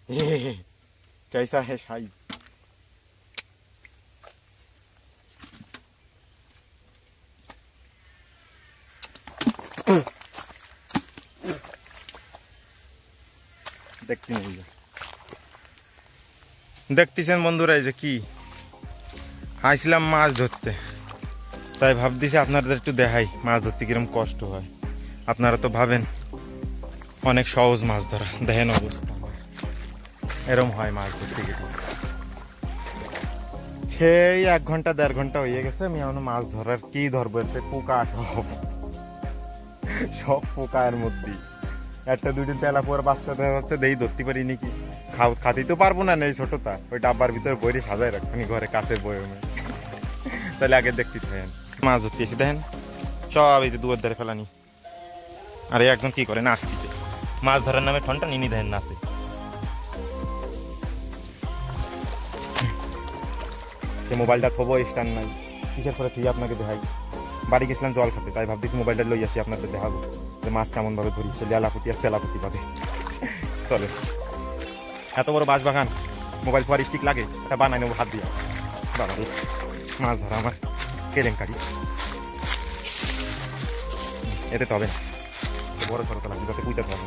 कैसा है साइज? দেখতেছেন বন্ধুরা, এই যে কি আইছিলাম মাছ ধরতে, তাই ভাবতেছি আপনাদের একটু দেখাই মাছ ধরতে কিরম কষ্ট হয়। আপনারা তো ভাবেন অনেক সহজ মাছ ধরা, দেখেন অবস্থা এরম হয় মাছ ধরতে গেলে। সেই 1 ঘন্টা 1.5 ঘন্টা হয়ে গেছে, আমি এখনো মাছ ধরার কি ধরবো, এতে পোকা সব পোকা এর মধ্যে। একটা দুটো তেলা পোয়ার বাচ্চা দেখা যাচ্ছে, দেই ধরতে পারি নাকি, খাতেই তো পারবো না, নেই ছোটটা, ওই ডাব্বার ভিতরে বইরে সাজায় রাখবেন ঘরে কাছে বয়ে। তাহলে আগে দেখতে থাকেন মাছ ধরতে এসে দেখেন সব এই যে দুয়ার ধারে ফেলানি। আর একজন কি করে নাচতেছে, মাছ ধরার নামে ঠনটা নিনি দেখেন নাচে। মোবাইলটা থবো, স্ট্যান্ড নাই, কিসের করে তুই আপনাকে দেখাই। বাড়ি গেছিলাম জল খেতে, তাই ভাবতেছি মোবাইলটা লই আসি আপনাদের দেখাবো যে মাছ কেমন ভাবে ধরি, সে লেলাপুতি আর সেলাপুতি পাবে। চলে এত বড় বাঁশ বাগান, মোবাইল ফোয়ার স্টিক লাগে, এটা বানাই নেবো হাত দিয়ে। বাবা মাছ ধরা আমার কেলেঙ্কারি, এতে তো হবে না, বড় সড়ো তো লাগবে যাতে বুঝতে পারবো।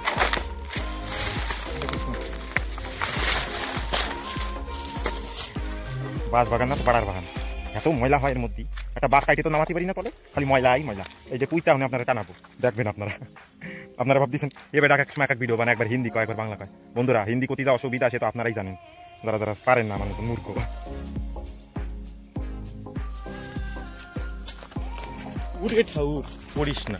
বাঁশ বাগান না তো পাড়ার বাগান, এত ময়লা হয় এর মধ্যে, একটা বাস কাইটে তো নামাতে পারি না, তলে খালি ময়লাই ময়লা। এই যে পুইতে আমি আপনারা টানাবো, দেখবেন আপনারা ভাবতেছেন এবার এক সময় এক ভিডিও বানায়, একবার হিন্দি কয় একবার বাংলা কয়। বন্ধুরা হিন্দি করতে যা অসুবিধা আছে তো আপনারাই জানেন, যারা যারা পারেন না, মানে তো মূর্খ। উড়ে ঠাউর পড়িস না।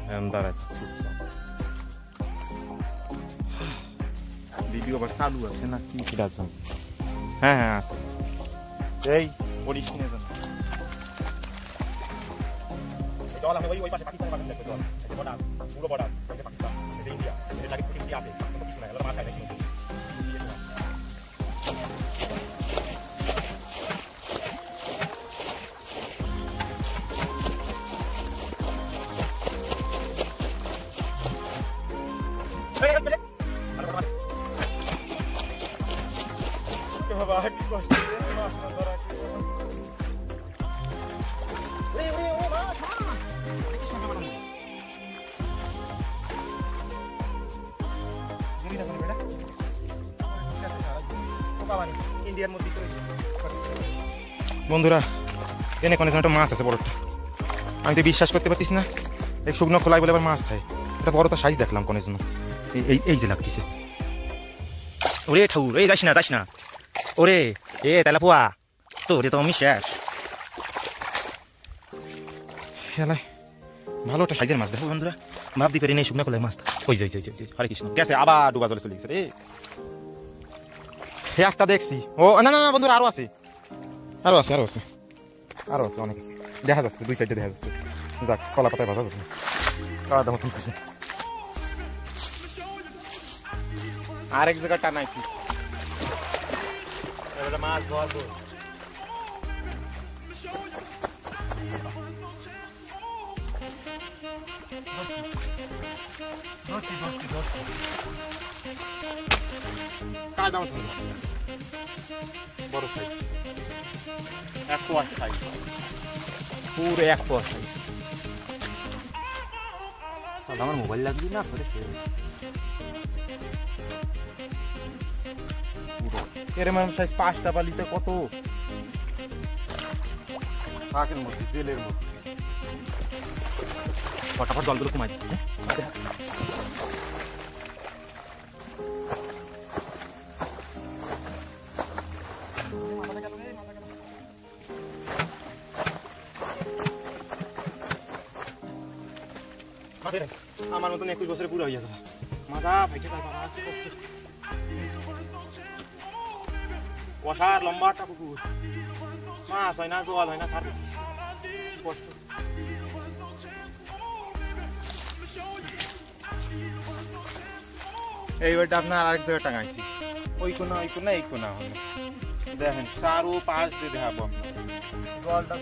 হ্যাঁ দাঁড়াচ্ছে, ভিডিও আবার চালু আছে না কি সেটা জান। হ্যাঁ হ্যাঁ আছে, এই পড়িস না জান। জল আমি ওই পাশে পাকিস্তানের বাগান দেখতে, জল এই বড়া পুরো বড়া এই পাকিস্তান, এই ইন্ডিয়া, এই লাগে ইন্ডিয়া আছে, কত কিছু না, এলা মাছ খায় নাকি। বন্ধুরা এনে কোন একটা মাছ আছে বড়টা, আমি তো বিশ্বাস করতে পারতিস না, এক শুকনো খোলাই বলে আবার মাছ খায়। এটা বড়টা সাইজ দেখলাম কোনের জন্য, এই যে লাগতেছে। ওরে ঠাউর, এই যাস না ওরে, এ তেলাপুয়া তো রে, তো আমি শেষ খেলায়। ভালো একটা সাইজের মাছ দেখো বন্ধুরা, ভাবতে পারি নেই শুকনো খোলাই মাছটা। ওই যে হরে কৃষ্ণ গেছে, আবার ডুবা জলে চলে গেছে রে। একটা দেখছি, ও না না বন্ধুরা আরো আছে অনেক আছে, দেখা যাচ্ছে 2 সাইডে দেখা যাচ্ছে। যাক কলা পাতায় ভাজা যাচ্ছে, কাদা মতন খুশি। আরেক জায়গা টানাই কি মাছ ধোয়া তো কাদা মতন বড় সাইজ, 1 পোয়া সাইজ, পুরো 1 পোয়া সাইজ। আমার মোবাইল লাগবে না করে এরম সাইজ 5টা বালিতে কত ফাঁকের মধ্যে, জেলের মধ্যে। ফটাফট জলগুলো কমাই আমার মতন 21 বছরে পুরো হয়ে যাবে, মাজা ভাইকে যাই বাবা, কি কষ্ট। কষার লম্বা একটা পুকুর, মাছ হয় না, জল হয় না, সার কষ্ট। এইবারটা আপনার আরেক জায়গায় টাঙাইছি, ওই কোনা এই কোনা হলো, দেখেন চারো পাশ দিয়ে দেখাবো জলটা।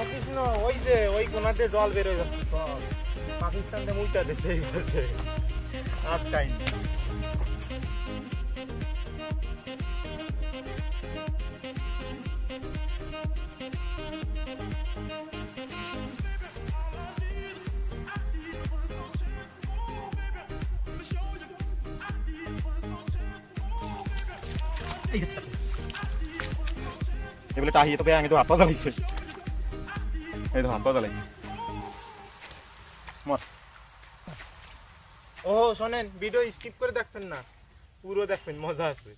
কৃষ্ণ ওই যে ওই কোনাতে জল বেরোয় যাচ্ছে সব পাকিস্তান যে মুইটা দেশে এই বসে আটকাই এগুলো টাহি তো আমি তো হাত পা জ্বালাইছি এই তো হাত পা জ্বালাইছি ও শোনেন ভিডিও স্কিপ করে দেখবেন না পুরো দেখবেন মজা আছে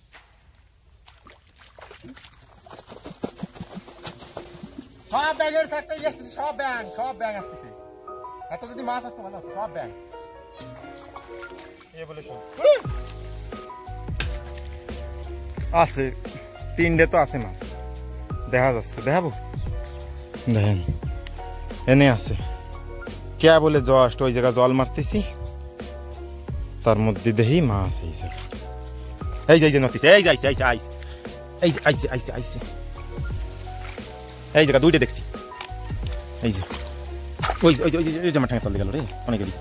সব ব্যাগের ফ্যাক্টরি আসতেছে সব ব্যাং আসতেছে এত যদি মাছ আসতো ভালো সব ব্যাং এ বলে শোন আছে তিনটে তো আছে মাছ দেখা যাচ্ছে দেখাবো দেখেন এনে আছে কে বলে জাস্ট ওই জায়গা জল মারতেছি তার মধ্যে দেখি মাছ এই জায়গা এই যে নতিছে এই যাইছে আইছে আইছে এই যে আইছে আইছে আইছে এই জায়গা দুইটা দেখছি এই যে ওই ওই ওই যে মাঠে তলে গেল রে অনেক গেলি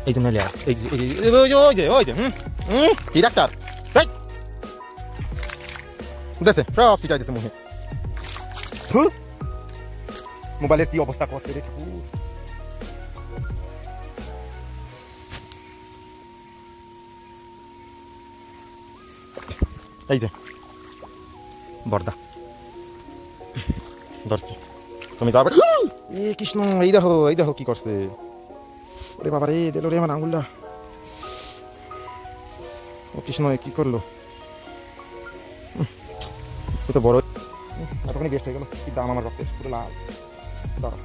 এই যে মেলে আস এই যে ওই যে কি ডাক্তার দেশে সব সিটাই দিছে মুখে মোবাইলের কি অবস্থা করছে রে ঠাকুর এই যে বর্দা ধরছি তুমি যাবে এ কৃষ্ণ এই দেখো কি করছে ওরে বাবা রে দিল রে আমার আঙুলটা ও কৃষ্ণ কি করলো তো বড় এতখানি বেস্ট হয়ে গেল কি দাম আমার রক্তের পুরো লাল দাঁড়া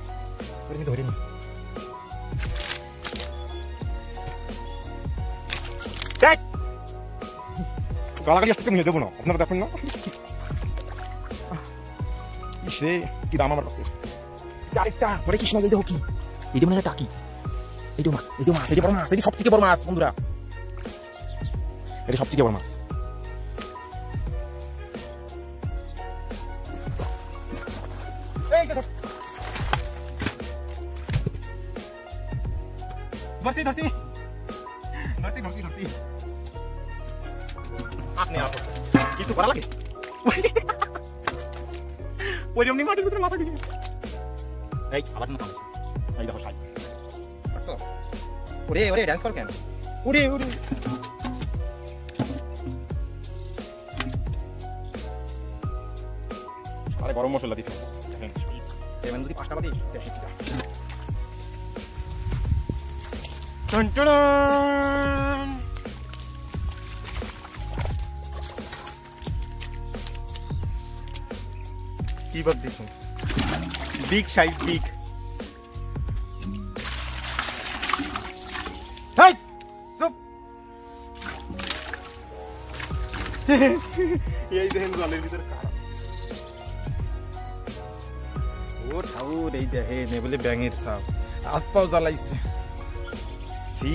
ধরি না গালাগালি আসতেছে নিয়ে দেবো না আপনারা দেখুন না সে কি দাম আমার রক্তের আরেকটা বলে কৃষ্ণ এই দেখো কি এইটা মানে টাকি এইটা মাছ এটা বড় মাছ এটা সবথেকে বড় মাছ বন্ধুরা এটা সবথেকে বড় মাছ ধরছি আপনি কিছু করা লাগে ওই এমনি মাটির ভিতরে মাথা দিয়ে এই আবার না এই দেখো সাই আচ্ছা ওরে ডান্স কর কেন ওরে আরে গরম মশলা দিতে এমন যদি 5 টাকা দিই কি বাদ দিছ বিগ সাইজ বিগ হাই চুপ এই দেখেন জলের ভিতরে কারা ও ঠাউর এই দেখেন এ বলে ব্যাঙের সাপ হাত পাও জ্বালাইছে সি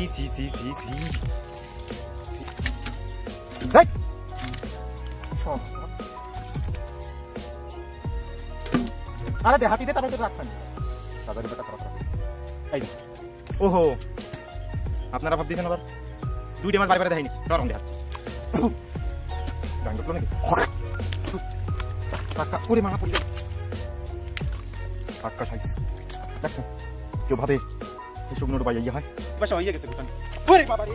আরে দে হাতি দে তারপরে রাখবেন সাদা রিপোর্টটা খারাপ এই ওহো আপনারা ভাব দিয়েছেন আবার দুইটা মাছ বারে দেখাইনি গরম দিয়ে হাত গান করলো নাকি কাকা পুরি মানা পড়লে কাকা সাইজ দেখছেন কেউ ভাবে এই শুকনোর বাইরে ইয়ে হয় বাসা হয়ে গেছে ভুটান ওরে বাবা রে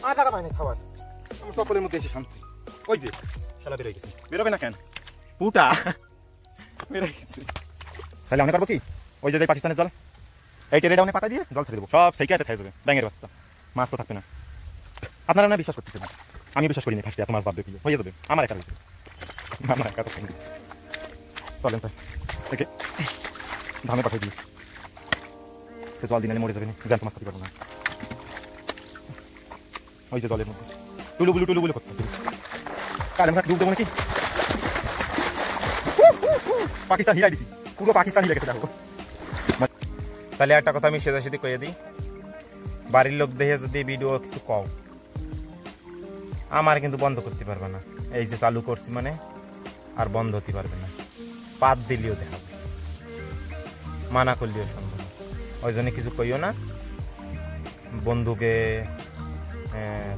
আর টাকা পাই না খাবার আমি সকলের মধ্যে এসে শান্তি ওই যে শালা বেরোয় গেছে বেরোবে না কেন পুটা বেরোয় গেছে তাহলে আমি করবো কি ওই যে পাকিস্তানের জল এই টেরে ডাউনে পাতা দিয়ে জল ছেড়ে দেবো সব সেই খেয়ে যাবে ব্যাঙের বাচ্চা মাছ তো থাকবে না আপনারা না বিশ্বাস করতেছেন আমি বিশ্বাস করিনি ফার্স্টে এত মাছ বাদ দিয়ে হয়ে যাবে আমার একা আমার একা তো চলেন তাই থেকে ধানে পাঠিয়ে দিই জল দিনালে মরে যাবে না জ্যান্ত মাছ খাতে পারবো না ওই যে জলের মধ্যে টুলু বুলু করতে কাল আমরা ডুব দেবো নাকি পাকিস্তান হিলাই দিছি পুরো পাকিস্তান হিলে গেছে দেখো তাহলে একটা কথা আমি সেদাসেদি কয়ে দিই বাড়ির লোক দেখে যদি ভিডিও কিছু কও, আমার কিন্তু বন্ধ করতে পারবে না। এই যে চালু করছি মানে আর বন্ধ হতে পারবে না, পাত দিলেও দেখাবে, মানা করলেও সম্ভব। ওই জন্য কিছু কইও না, বন্ধুকে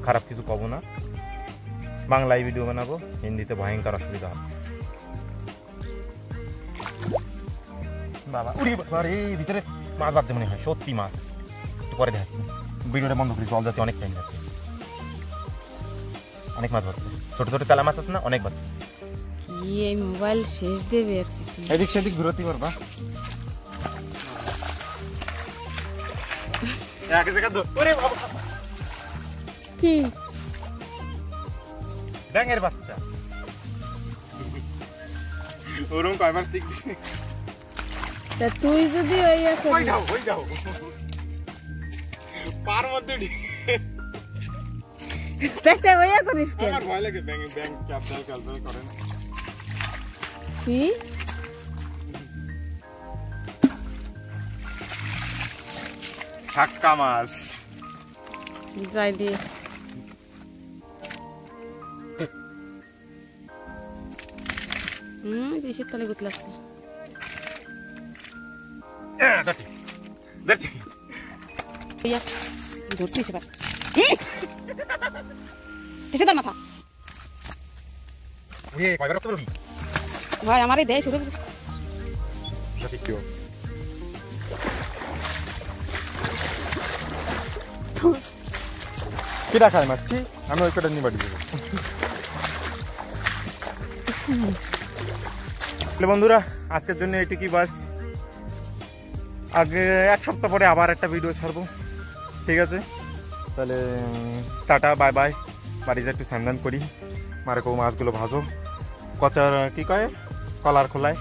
খারাপ কিছু কব না। বাংলায় ভিডিও বানাবো, হিন্দিতে ভয়ঙ্কর অসুবিধা হবে। বাবা উড়ি বাবা রে, ভিতরে মাছ বাজছে মনে হয়, সত্যি মাছ। একটু পরে দেখাচ্ছি, ভিডিওটা বন্ধ করি, জল যাতে অনেক টাইম যাচ্ছে। অনেক মাছ বাজছে, ছোট ছোট তেলা মাছ আছে না, অনেক বাজছে। কি এই মোবাইল শেষ দেবে আর কিছু। এদিক সেদিক ঘুরতে পারবা। এক জায়গা ধর, ওরে বাবা কি ব্যাঙের বাচ্চা, ওরকম কয়বার শিখবি? তা তুই যদি ওই ওই যাও পার মধ্যে দেখতে ওই করিস কেন? আমার ভয় লাগে, ব্যাঙ ক্যাপচাল করে না। কি ছাক্কা মাছ যাই দিয়ে যে শীতকালে গুতলাচ্ছে। ধরছি সেবার এসে তোর মাথা ভাই আমার এই দেয় শুরু কিরা খাই মারছি আমি, ওই কটা নিয়ে বাড়ি দেবো। বন্ধুরা আজকের জন্য এটুকুই বাস। আগে এক সপ্তাহ পরে আবার একটা ভিডিও ছাড়বো, ঠিক আছে? তাহলে টাটা বাই বাই। বাড়িতে একটু স্নান করি, মারেকো মাছগুলো ভাজো, কচার কি কয় কলার খোলায়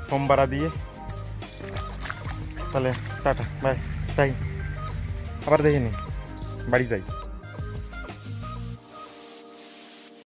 সোমবারা দিয়ে। তাহলে টাটা বাই, তাই আবার দেখিনি, বাড়ি যাই।